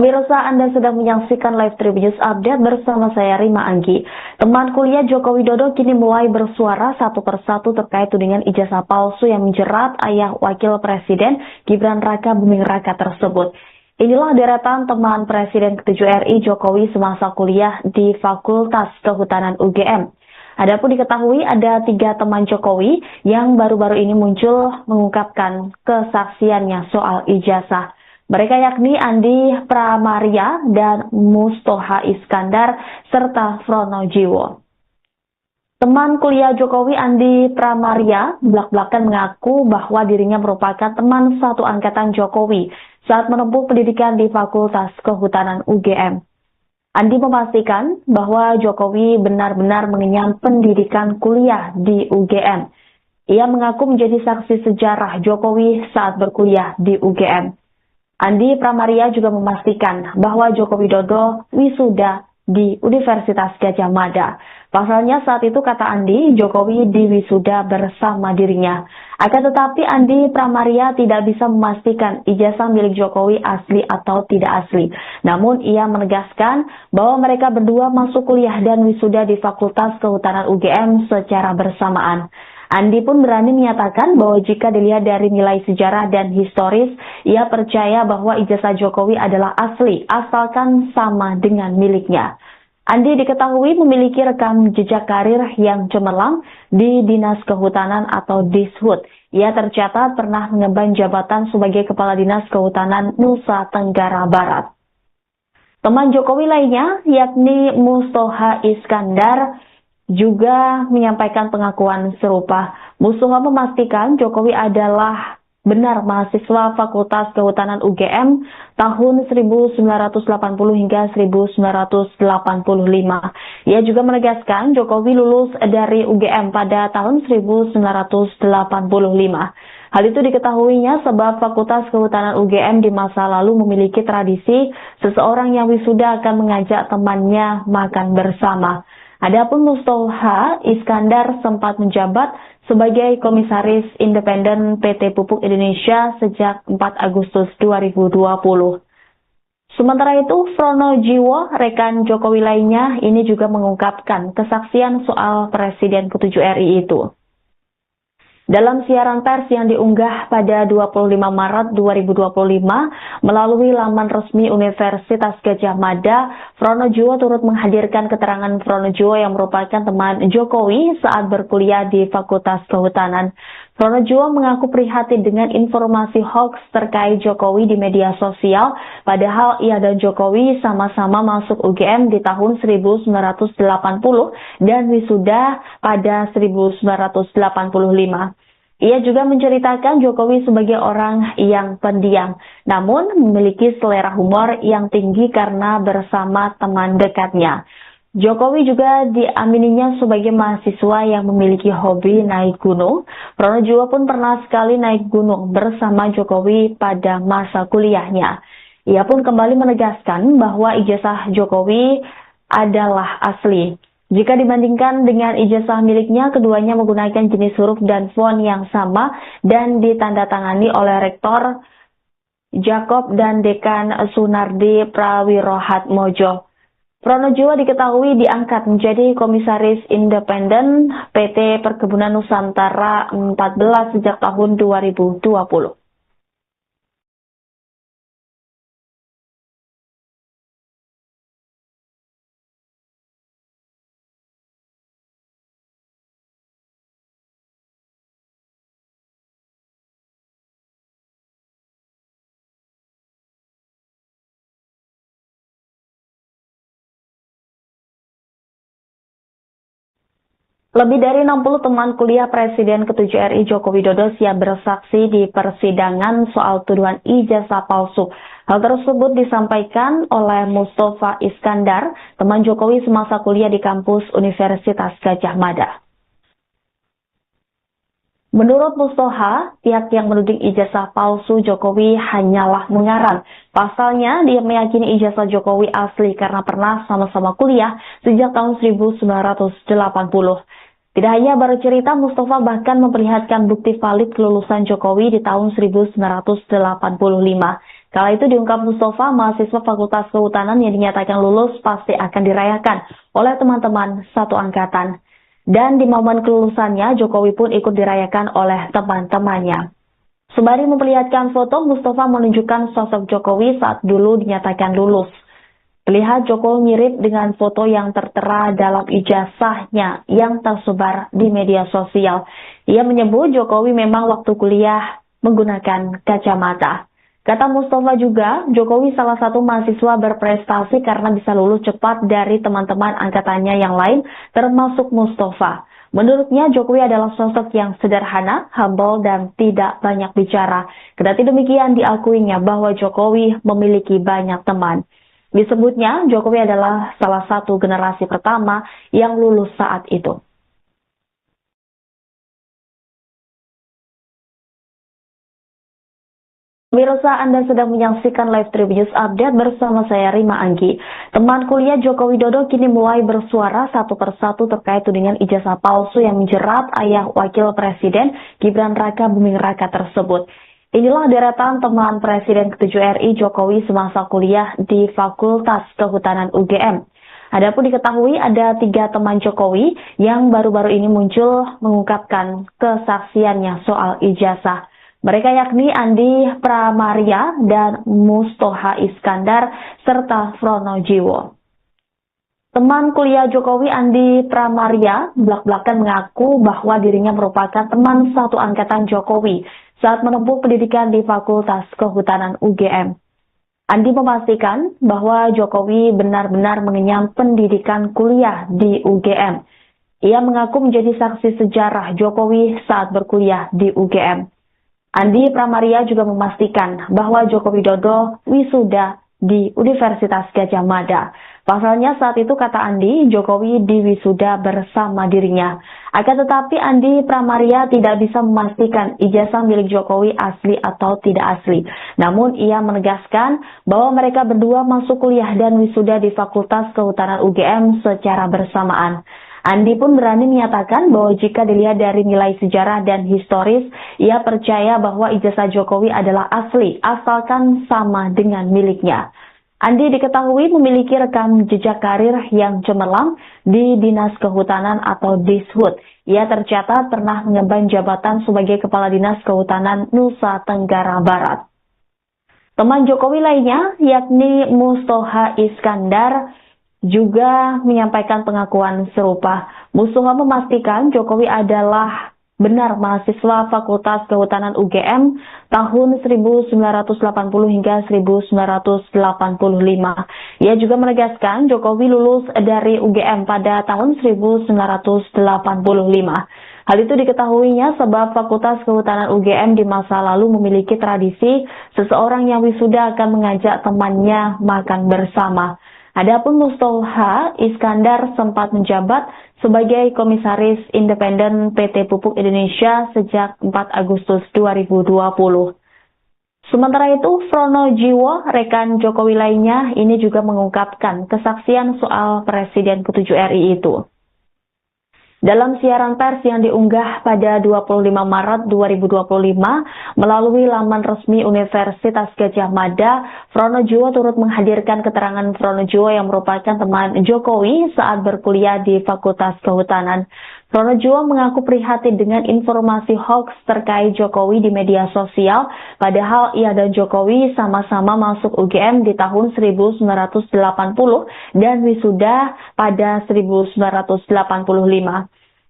Pemirsa, Anda sedang menyaksikan live Tribun News Update bersama saya Rima Anggi. Teman kuliah Joko Widodo kini mulai bersuara satu persatu terkait tudingan ijazah palsu yang menjerat ayah Wakil Presiden Gibran Raka Buming Raka tersebut. Inilah deretan teman Presiden ke-7 RI Jokowi semasa kuliah di Fakultas Kehutanan UGM. Adapun diketahui ada 3 teman Jokowi yang baru-baru ini muncul mengungkapkan kesaksiannya soal ijazah. Mereka yakni Andi Pramaria dan Mustoha Iskandar serta Fronojiwo. Teman kuliah Jokowi Andi Pramaria belak-belakan mengaku bahwa dirinya merupakan teman satu angkatan Jokowi saat menempuh pendidikan di Fakultas Kehutanan UGM. Andi memastikan bahwa Jokowi benar-benar mengenyam pendidikan kuliah di UGM. Ia mengaku menjadi saksi sejarah Jokowi saat berkuliah di UGM. Andi Pramaria juga memastikan bahwa Joko Widodo wisuda di Universitas Gadjah Mada. Pasalnya saat itu, kata Andi, Jokowi diwisuda bersama dirinya. Akan tetapi Andi Pramaria tidak bisa memastikan ijazah milik Jokowi asli atau tidak asli. Namun ia menegaskan bahwa mereka berdua masuk kuliah dan wisuda di Fakultas Kehutanan UGM secara bersamaan. Andi pun berani menyatakan bahwa jika dilihat dari nilai sejarah dan historis, ia percaya bahwa ijazah Jokowi adalah asli, asalkan sama dengan miliknya. Andi diketahui memiliki rekam jejak karir yang cemerlang di Dinas Kehutanan atau Dishub. Ia tercatat pernah mengemban jabatan sebagai Kepala Dinas Kehutanan Nusa Tenggara Barat. Teman Jokowi lainnya, yakni Mustoha Iskandar, juga menyampaikan pengakuan serupa. Mustoha memastikan Jokowi adalah benar mahasiswa Fakultas Kehutanan UGM tahun 1980 hingga 1985. Ia juga menegaskan Jokowi lulus dari UGM pada tahun 1985. Hal itu diketahuinya sebab Fakultas Kehutanan UGM di masa lalu memiliki tradisi seseorang yang wisuda akan mengajak temannya makan bersama. Adapun Mustoha Iskandar sempat menjabat sebagai Komisaris Independen PT Pupuk Indonesia sejak 4 Agustus 2020. Sementara itu, Fronojiwo, rekan Jokowi lainnya, ini juga mengungkapkan kesaksian soal Presiden ke-7 RI itu. Dalam siaran pers yang diunggah pada 25 Maret 2025 melalui laman resmi Universitas Gadjah Mada, Fronojiwo turut menghadirkan keterangan Fronojiwo yang merupakan teman Jokowi saat berkuliah di Fakultas Kehutanan. Fronojiwo mengaku prihatin dengan informasi hoax terkait Jokowi di media sosial, padahal ia dan Jokowi sama-sama masuk UGM di tahun 1980 dan wisuda pada 1985. Ia juga menceritakan Jokowi sebagai orang yang pendiam, namun memiliki selera humor yang tinggi karena bersama teman dekatnya. Jokowi juga diamininya sebagai mahasiswa yang memiliki hobi naik gunung. Fronojiwo pun pernah sekali naik gunung bersama Jokowi pada masa kuliahnya. Ia pun kembali menegaskan bahwa ijazah Jokowi adalah asli. Jika dibandingkan dengan ijazah miliknya, keduanya menggunakan jenis huruf dan font yang sama dan ditandatangani oleh Rektor Jacob dan Dekan Sunardi Prawirohatmojo. Pronojiwo diketahui diangkat menjadi Komisaris Independen PT Perkebunan Nusantara 14 sejak tahun 2020. Lebih dari 60 teman kuliah Presiden ke-7 RI Joko Widodo siap bersaksi di persidangan soal tuduhan ijazah palsu. Hal tersebut disampaikan oleh Mustafa Iskandar, teman Jokowi semasa kuliah di kampus Universitas Gadjah Mada. Menurut Mustafa, pihak yang menuding ijazah palsu Jokowi hanyalah mengarang. Pasalnya, dia meyakini ijazah Jokowi asli karena pernah sama-sama kuliah sejak tahun 1980. Tidak hanya bercerita, Mustafa bahkan memperlihatkan bukti valid kelulusan Jokowi di tahun 1985. Kala itu diungkap Mustafa, mahasiswa Fakultas Kehutanan yang dinyatakan lulus pasti akan dirayakan oleh teman-teman satu angkatan. Dan di momen kelulusannya, Jokowi pun ikut dirayakan oleh teman-temannya. Sembari memperlihatkan foto, Mustafa menunjukkan sosok Jokowi saat dulu dinyatakan lulus. Terlihat Jokowi mirip dengan foto yang tertera dalam ijazahnya yang tersebar di media sosial. Ia menyebut Jokowi memang waktu kuliah menggunakan kacamata. Kata Mustafa juga, Jokowi salah satu mahasiswa berprestasi karena bisa lulus cepat dari teman-teman angkatannya yang lain, termasuk Mustafa. Menurutnya, Jokowi adalah sosok yang sederhana, humble, dan tidak banyak bicara. Kendati demikian, diakuinya bahwa Jokowi memiliki banyak teman. Disebutnya, Jokowi adalah salah satu generasi pertama yang lulus saat itu. Pemirsa, Anda sedang menyaksikan live Tribun News Update bersama saya Rima Anggi. Teman kuliah Joko Widodo kini mulai bersuara satu persatu terkait tudingan ijazah palsu yang menjerat ayah Wakil Presiden Gibran Raka Buming Raka tersebut. Inilah deretan teman Presiden ke-7 RI Jokowi semasa kuliah di Fakultas Kehutanan UGM. Adapun diketahui ada 3 teman Jokowi yang baru-baru ini muncul mengungkapkan kesaksiannya soal ijazah. Mereka yakni Andi Pramaria dan Mustafa Iskandar serta Pronojiwo. Teman kuliah Jokowi Andi Pramaria belak-belakan mengaku bahwa dirinya merupakan teman satu angkatan Jokowi saat menempuh pendidikan di Fakultas Kehutanan UGM. Andi memastikan bahwa Jokowi benar-benar mengenyam pendidikan kuliah di UGM. Ia mengaku menjadi saksi sejarah Jokowi saat berkuliah di UGM. Andi Pramaria juga memastikan bahwa Joko Widodo wisuda di Universitas Gadjah Mada. Pasalnya saat itu, kata Andi, Jokowi diwisuda bersama dirinya. Akan tetapi Andi Pramaria tidak bisa memastikan ijazah milik Jokowi asli atau tidak asli. Namun ia menegaskan bahwa mereka berdua masuk kuliah dan wisuda di Fakultas Kehutanan UGM secara bersamaan. Andi pun berani menyatakan bahwa jika dilihat dari nilai sejarah dan historis, ia percaya bahwa ijazah Jokowi adalah asli, asalkan sama dengan miliknya. Andi diketahui memiliki rekam jejak karir yang cemerlang di Dinas Kehutanan atau Dishut. Ia tercatat pernah mengemban jabatan sebagai Kepala Dinas Kehutanan Nusa Tenggara Barat. Teman Jokowi lainnya, yakni Mustafa Iskandar, juga menyampaikan pengakuan serupa. Mustafa memastikan Jokowi adalah benar mahasiswa Fakultas Kehutanan UGM tahun 1980 hingga 1985. Ia juga menegaskan Jokowi lulus dari UGM pada tahun 1985. Hal itu diketahuinya sebab Fakultas Kehutanan UGM di masa lalu memiliki tradisi seseorang yang wisuda akan mengajak temannya makan bersama. Adapun Mustafa Iskandar sempat menjabat sebagai Komisaris Independen PT Pupuk Indonesia sejak 4 Agustus 2020. Sementara itu, Pronojiwo, rekan Jokowi lainnya, ini juga mengungkapkan kesaksian soal Presiden ke-7 RI itu. Dalam siaran pers yang diunggah pada 25 Maret 2025 melalui laman resmi Universitas Gadjah Mada, Pronojiwo turut menghadirkan keterangan Pronojiwo yang merupakan teman Jokowi saat berkuliah di Fakultas Kehutanan. Pronojiwo mengaku prihatin dengan informasi hoax terkait Jokowi di media sosial, padahal ia dan Jokowi sama-sama masuk UGM di tahun 1980 dan wisuda pada 1985.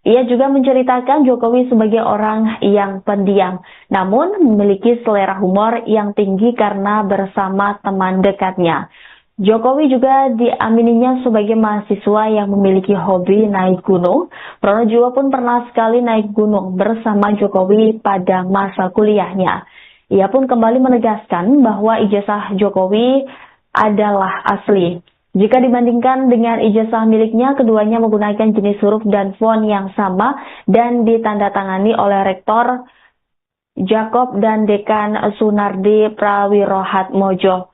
Ia juga menceritakan Jokowi sebagai orang yang pendiam, namun memiliki selera humor yang tinggi karena bersama teman dekatnya. Jokowi juga diamininya sebagai mahasiswa yang memiliki hobi naik gunung. Pronojiwo pun pernah sekali naik gunung bersama Jokowi pada masa kuliahnya. Ia pun kembali menegaskan bahwa ijazah Jokowi adalah asli. Jika dibandingkan dengan ijazah miliknya, keduanya menggunakan jenis huruf dan font yang sama dan ditandatangani oleh Rektor Jakob dan Dekan Sunardi Prawirohatmojo.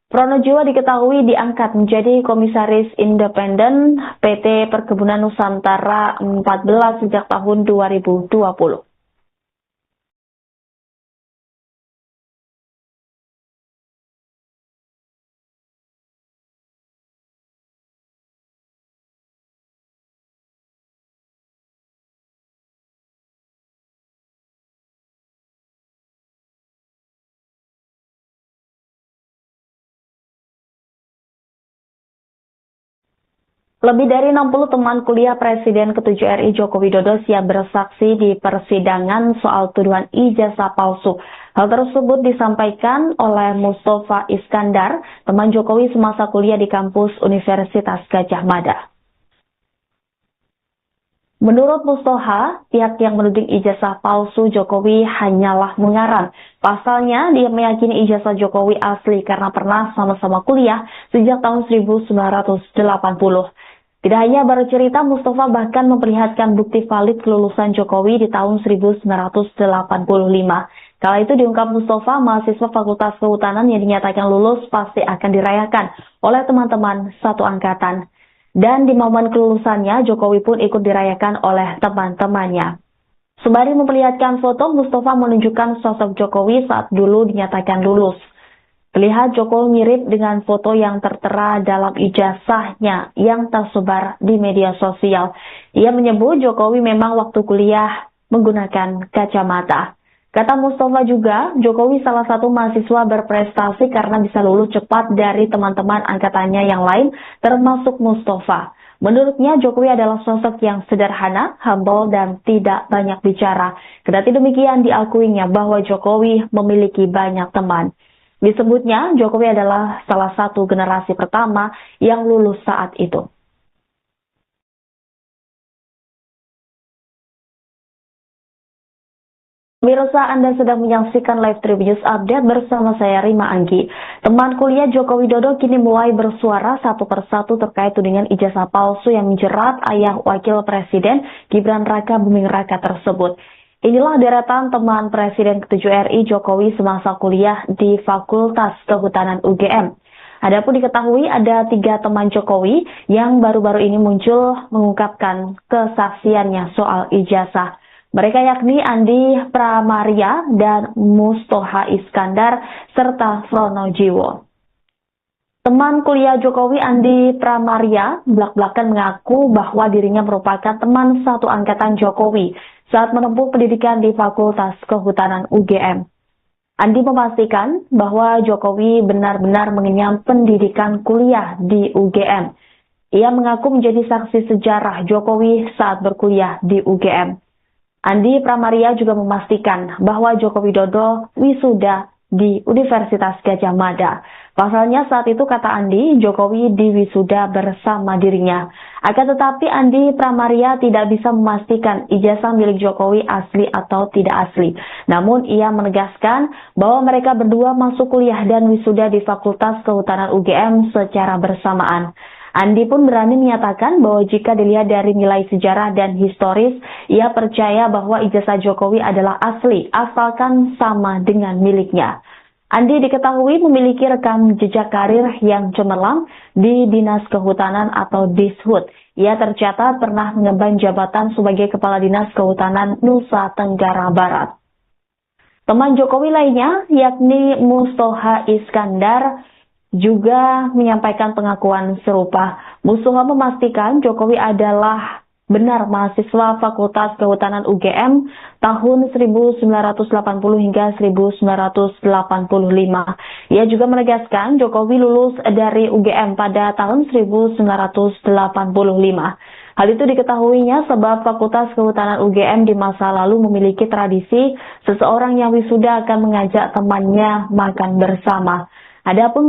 Pronojiwo diketahui diangkat menjadi Komisaris Independen PT Perkebunan Nusantara 14 sejak tahun 2020. Lebih dari 60 teman kuliah Presiden ke-7 RI Joko Widodo siap bersaksi di persidangan soal tuduhan ijazah palsu. Hal tersebut disampaikan oleh Mustafa Iskandar, teman Jokowi semasa kuliah di kampus Universitas Gadjah Mada. Menurut Mustafa, pihak yang menuding ijazah palsu Jokowi hanyalah mengarang. Pasalnya, dia meyakini ijazah Jokowi asli karena pernah sama-sama kuliah sejak tahun 1980. Tidak hanya bercerita, Mustafa bahkan memperlihatkan bukti valid kelulusan Jokowi di tahun 1985. Kala itu diungkap Mustafa, mahasiswa Fakultas Kehutanan yang dinyatakan lulus pasti akan dirayakan oleh teman-teman satu angkatan. Dan di momen kelulusannya, Jokowi pun ikut dirayakan oleh teman-temannya. Sembari memperlihatkan foto, Mustafa menunjukkan sosok Jokowi saat dulu dinyatakan lulus. Terlihat Jokowi mirip dengan foto yang tertera dalam ijazahnya yang tersebar di media sosial. Ia menyebut Jokowi memang waktu kuliah menggunakan kacamata. Kata Mustafa juga, Jokowi salah satu mahasiswa berprestasi karena bisa lulus cepat dari teman-teman angkatannya yang lain, termasuk Mustafa. Menurutnya, Jokowi adalah sosok yang sederhana, humble, dan tidak banyak bicara. Kendati demikian, diakuinya bahwa Jokowi memiliki banyak teman. Disebutnya, Jokowi adalah salah satu generasi pertama yang lulus saat itu. Pemirsa, Anda sedang menyaksikan live Tribun News Update bersama saya Rima Anggi. Teman kuliah Joko Widodo kini mulai bersuara satu persatu terkait tudingan ijazah palsu yang menjerat ayah Wakil Presiden Gibran Raka Buming Raka tersebut. Inilah deretan teman Presiden ke-7 RI Jokowi semasa kuliah di Fakultas Kehutanan UGM. Adapun diketahui ada 3 teman Jokowi yang baru-baru ini muncul mengungkapkan kesaksiannya soal ijazah. Mereka yakni Andi Pramaria dan Mustafa Iskandar serta Pronojiwo. Teman kuliah Jokowi Andi Pramaria belak-belakan mengaku bahwa dirinya merupakan teman satu angkatan Jokowi saat menempuh pendidikan di Fakultas Kehutanan UGM. Andi memastikan bahwa Jokowi benar-benar mengenyam pendidikan kuliah di UGM. Ia mengaku menjadi saksi sejarah Jokowi saat berkuliah di UGM. Andi Pramaria juga memastikan bahwa Joko Widodo wisuda di Universitas Gadjah Mada. Pasalnya saat itu, kata Andi, Jokowi diwisuda bersama dirinya. Akan tetapi Andi Pramaria tidak bisa memastikan ijazah milik Jokowi asli atau tidak asli. Namun ia menegaskan bahwa mereka berdua masuk kuliah dan wisuda di Fakultas Kehutanan UGM secara bersamaan. Andi pun berani menyatakan bahwa jika dilihat dari nilai sejarah dan historis, ia percaya bahwa ijazah Jokowi adalah asli, asalkan sama dengan miliknya. Andi diketahui memiliki rekam jejak karir yang cemerlang di Dinas Kehutanan atau Dishub. Ia tercatat pernah mengemban jabatan sebagai Kepala Dinas Kehutanan Nusa Tenggara Barat. Teman Jokowi lainnya, yakni Mustoha Iskandar, juga menyampaikan pengakuan serupa. Mustoha memastikan Jokowi adalah benar mahasiswa Fakultas Kehutanan UGM tahun 1980 hingga 1985. Ia juga menegaskan Jokowi lulus dari UGM pada tahun 1985. Hal itu diketahuinya sebab Fakultas Kehutanan UGM di masa lalu memiliki tradisi seseorang yang wisuda akan mengajak temannya makan bersama. Adapun